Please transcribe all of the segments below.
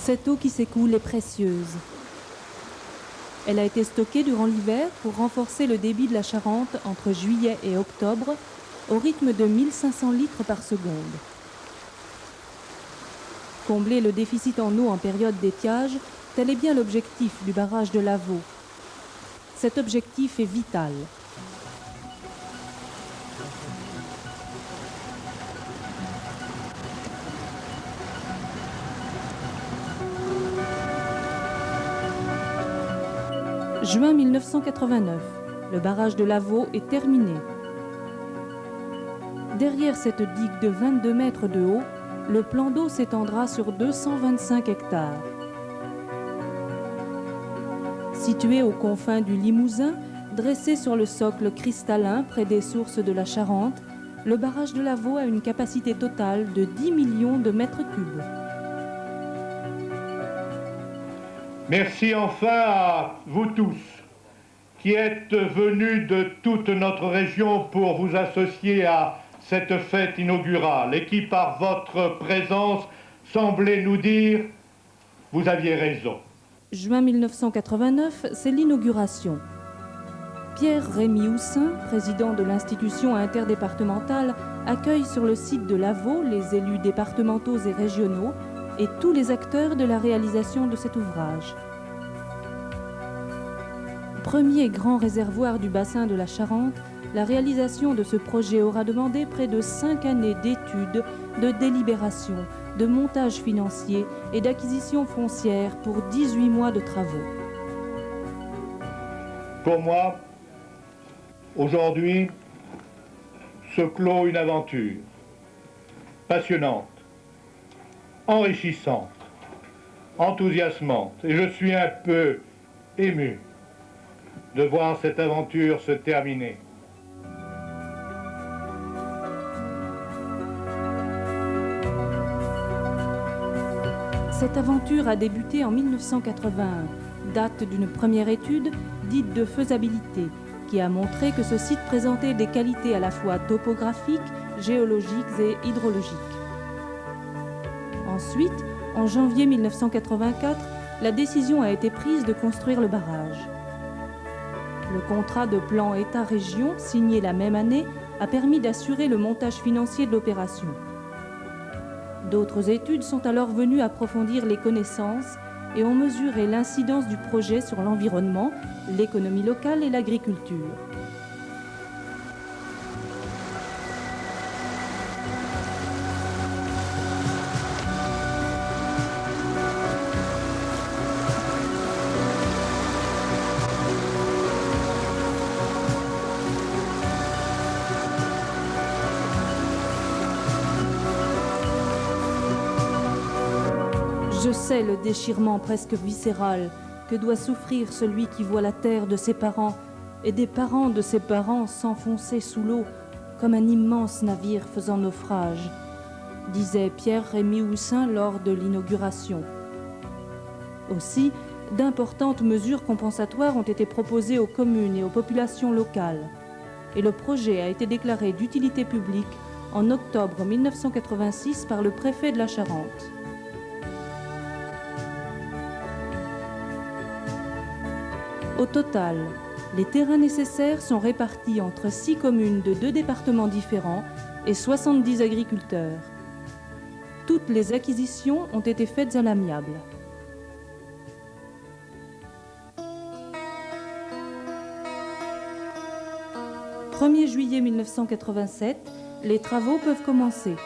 Cette eau qui s'écoule est précieuse. Elle a été stockée durant l'hiver pour renforcer le débit de la Charente entre juillet et octobre au rythme de 1500 litres par seconde. Combler le déficit en eau en période d'étiage, tel est bien l'objectif du barrage de Lavaux. Cet objectif est vital. Juin 1989, le barrage de Lavaux est terminé. Derrière cette digue de 22 mètres de haut, le plan d'eau s'étendra sur 225 hectares. Situé aux confins du Limousin, dressé sur le socle cristallin près des sources de la Charente, le barrage de Lavaux a une capacité totale de 10 millions de mètres cubes. Merci enfin à vous tous qui êtes venus de toute notre région pour vous associer à cette fête inaugurale et qui, par votre présence, semblait nous dire « vous aviez raison ». Juin 1989, c'est l'inauguration. Pierre-Rémy Houssin, président de l'institution interdépartementale, accueille sur le site de Lavaux les élus départementaux et régionaux et tous les acteurs de la réalisation de cet ouvrage. Premier grand réservoir du bassin de la Charente, la réalisation de ce projet aura demandé près de 5 années d'études, de délibération, de montage financier et d'acquisition foncière pour 18 mois de travaux. Pour moi, aujourd'hui, se clôt une aventure passionnante, enrichissante, enthousiasmante, et je suis un peu ému de voir cette aventure se terminer. Cette aventure a débuté en 1981, date d'une première étude dite de faisabilité, qui a montré que ce site présentait des qualités à la fois topographiques, géologiques et hydrologiques. Ensuite, en janvier 1984, la décision a été prise de construire le barrage. Le contrat de plan État-région, signé la même année, a permis d'assurer le montage financier de l'opération. D'autres études sont alors venues approfondir les connaissances et ont mesuré l'incidence du projet sur l'environnement, l'économie locale et l'agriculture. Je sais le déchirement presque viscéral que doit souffrir celui qui voit la terre de ses parents et des parents de ses parents s'enfoncer sous l'eau comme un immense navire faisant naufrage, disait Pierre-Rémy Houssin lors de l'inauguration. Aussi, d'importantes mesures compensatoires ont été proposées aux communes et aux populations locales, et le projet a été déclaré d'utilité publique en octobre 1986 par le préfet de la Charente. Au total, les terrains nécessaires sont répartis entre 6 communes de 2 départements différents et 70 agriculteurs. Toutes les acquisitions ont été faites à l'amiable. 1er juillet 1987, les travaux peuvent commencer.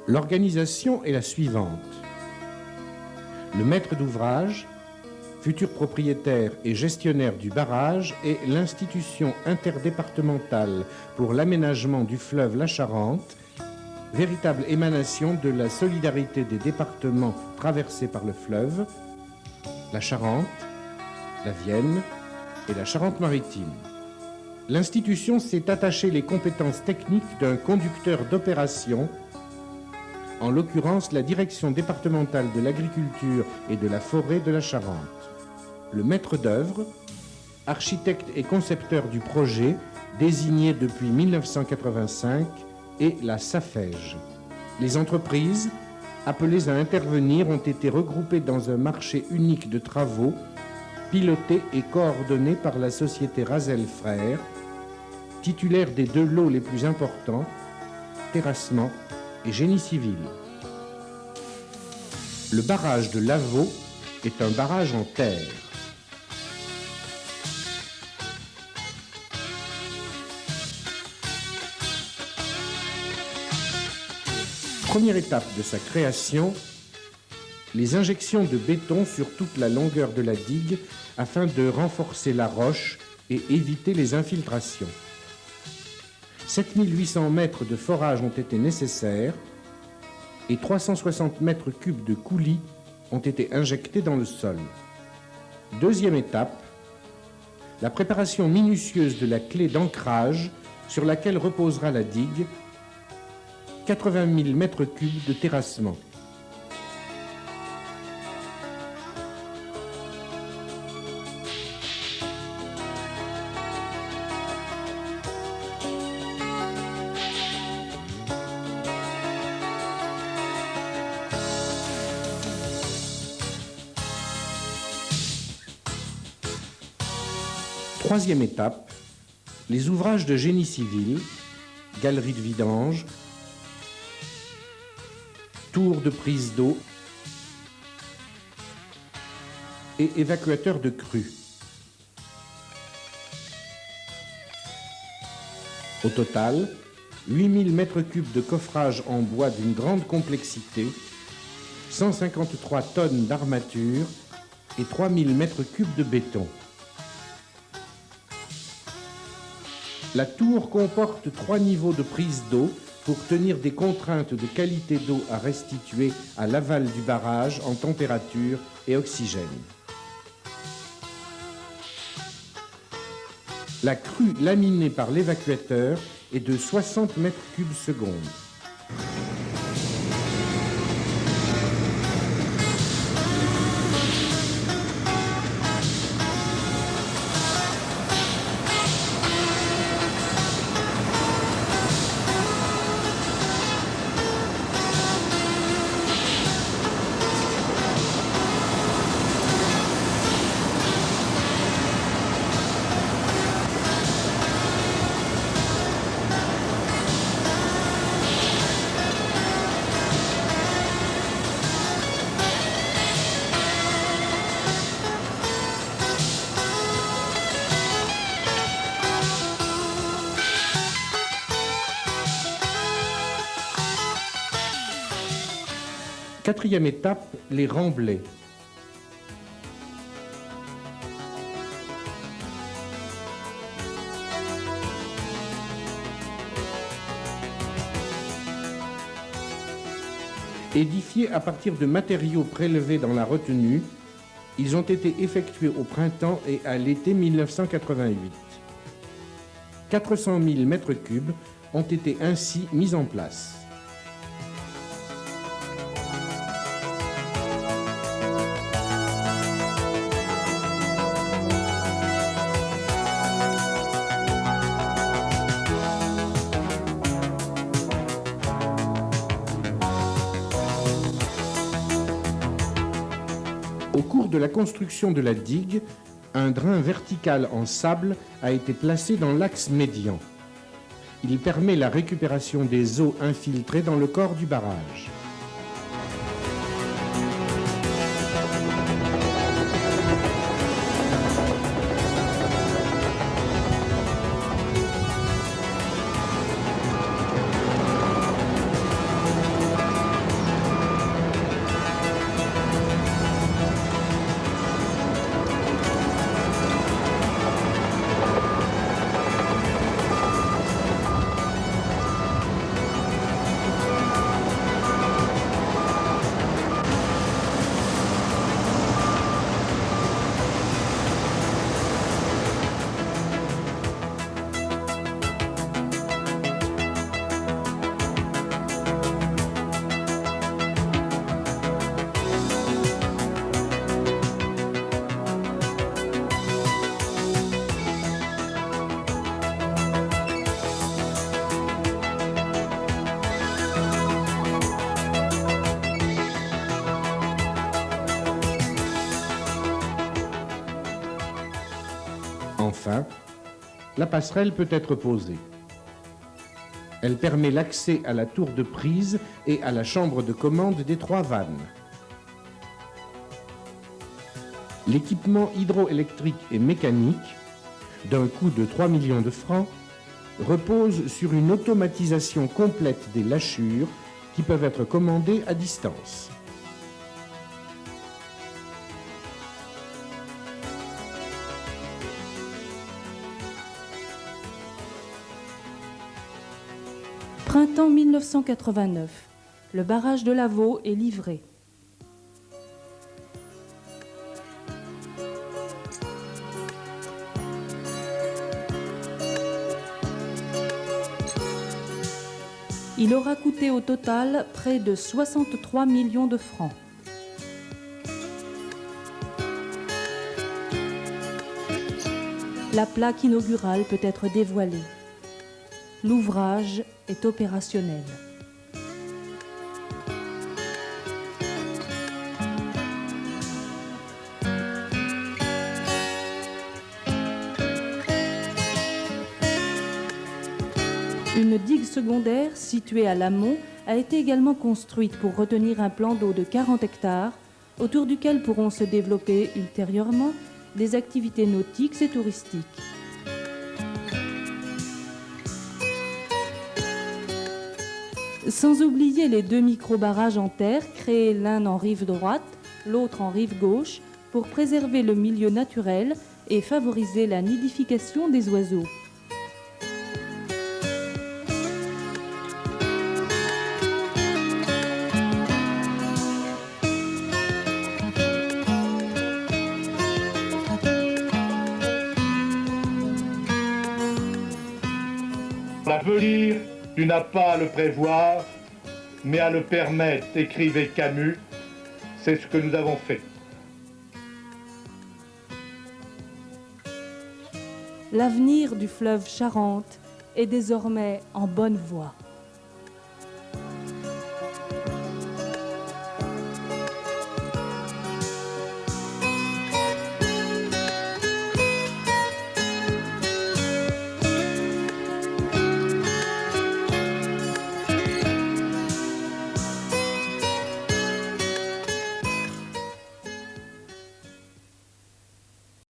L'organisation est la suivante. Le maître d'ouvrage, futur propriétaire et gestionnaire du barrage, est l'institution interdépartementale pour l'aménagement du fleuve la Charente, véritable émanation de la solidarité des départements traversés par le fleuve, la Charente, la Vienne et la Charente-Maritime. L'institution s'est attachée les compétences techniques d'un conducteur d'opération, en l'occurrence la direction départementale de l'agriculture et de la forêt de la Charente. Le maître d'œuvre, architecte et concepteur du projet, désigné depuis 1985, est la SAFEJ. Les entreprises appelées à intervenir ont été regroupées dans un marché unique de travaux, piloté et coordonné par la société Razel Frères, titulaire des 2 lots les plus importants, terrassement et génie civil. Le barrage de Lavaux est un barrage en terre. Première étape de sa création, les injections de béton sur toute la longueur de la digue afin de renforcer la roche et éviter les infiltrations. 7800 mètres de forage ont été nécessaires et 360 mètres cubes de coulis ont été injectés dans le sol. Deuxième étape, la préparation minutieuse de la clé d'ancrage sur laquelle reposera la digue, 80 000 mètres cubes de terrassement. Troisième étape, les ouvrages de génie civil, galerie de vidange, tour de prise d'eau et évacuateur de crue. Au total, 8000 mètres cubes de coffrage en bois d'une grande complexité, 153 tonnes d'armature et 3000 mètres cubes de béton. La tour comporte 3 niveaux de prise d'eau pour tenir des contraintes de qualité d'eau à restituer à l'aval du barrage en température et oxygène. La crue laminée par l'évacuateur est de 60 mètres cubes secondes. Quatrième étape, les remblais. Édifiés à partir de matériaux prélevés dans la retenue, ils ont été effectués au printemps et à l'été 1988. 400 000 mètres cubes ont été ainsi mis en place. Au cours de la construction de la digue, un drain vertical en sable a été placé dans l'axe médian. Il permet la récupération des eaux infiltrées dans le corps du barrage. Enfin, la passerelle peut être posée. Elle permet l'accès à la tour de prise et à la chambre de commande des 3 vannes. L'équipement hydroélectrique et mécanique, d'un coût de 3 millions de francs, repose sur une automatisation complète des lâchures qui peuvent être commandées à distance. Printemps 1989. Le barrage de Lavaux est livré. Il aura coûté au total près de 63 millions de francs. La plaque inaugurale peut être dévoilée. L'ouvrage est opérationnel. Une digue secondaire située à l'amont a été également construite pour retenir un plan d'eau de 40 hectares, autour duquel pourront se développer ultérieurement des activités nautiques et touristiques. Sans oublier les 2 micro-barrages en terre créés l'un en rive droite, l'autre en rive gauche, pour préserver le milieu naturel et favoriser la nidification des oiseaux. L'avenir, tu n'as pas à le prévoir, mais à le permettre, écrivait Camus. C'est ce que nous avons fait. L'avenir du fleuve Charente est désormais en bonne voie.